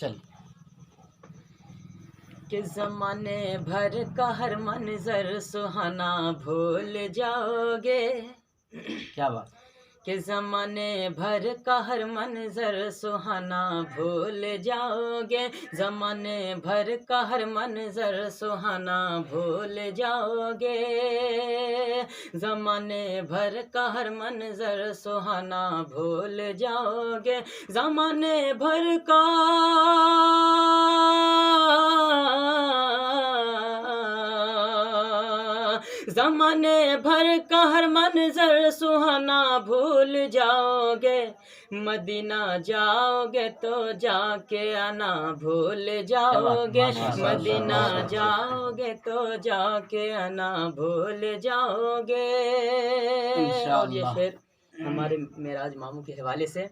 چلیے. کہ زمانے بھر کا ہر منظر سہانا بھول جاؤ گے. کیا بات. کہ زمانے بھر کا ہر منظر سہانا بھول جاؤ گے. زمانے بھر کا ہر منظر سہانا بھول جاؤ گے. زمانے بھر کا ہر منظر سہانا بھول جاؤ گے. زمانے بھر کا زمانے بھر کا ہر منظر سہانا بھول جاؤ گے. مدینہ جاؤ گے تو جا کے آنا بھول جاؤ گے. مدینہ جاؤ گے تو جا کے آنا بھول جاؤ گے. اور یہ شعر ہمارے معراج ماموں کے حوالے سے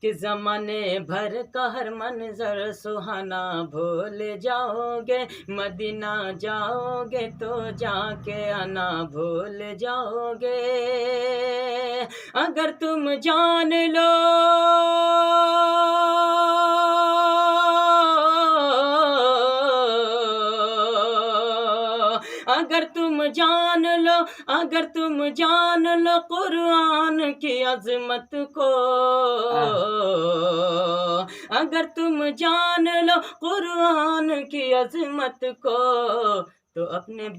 کہ زمانے بھر کا ہر منظر سہانا بھول جاؤ گے. مدینہ جاؤ گے تو جا کے آنا بھول جاؤ گے. اگر تم جان لو اگر تم جان لو اگر تم جان لو قرآن کی عظمت کو. اگر تم جان لو قرآن کی عظمت کو تو اپنے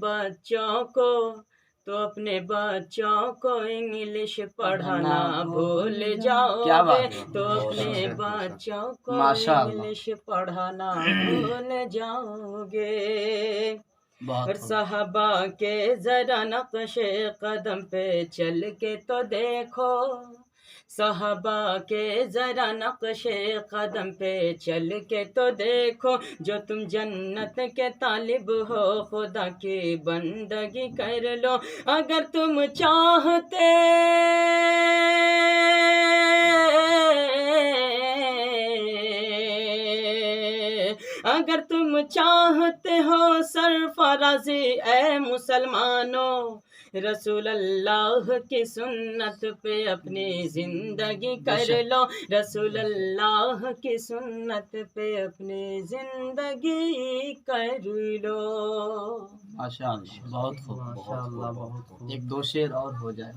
بچوں کو انگلش پڑھانا بھول جاؤ گے. تو اپنے بچوں کو انگلش پڑھانا بھول جاؤ گے. اور صحابہ کے ذرا نقش قدم پہ چل کے تو دیکھو. صحابہ کے ذرا نقش قدم پہ چل کے تو دیکھو. جو تم جنت کے طالب ہو خدا کی بندگی کر لو. اگر تم چاہتے اگر تم چاہتے ہو سرفرازی اے مسلمانوں. رسول اللہ کی سنت پہ اپنی زندگی کر لو. رسول اللہ کی سنت پہ اپنی زندگی کر لو. ماشاء اللہ بہت خوب. ایک دو شعر اور ہو جائے.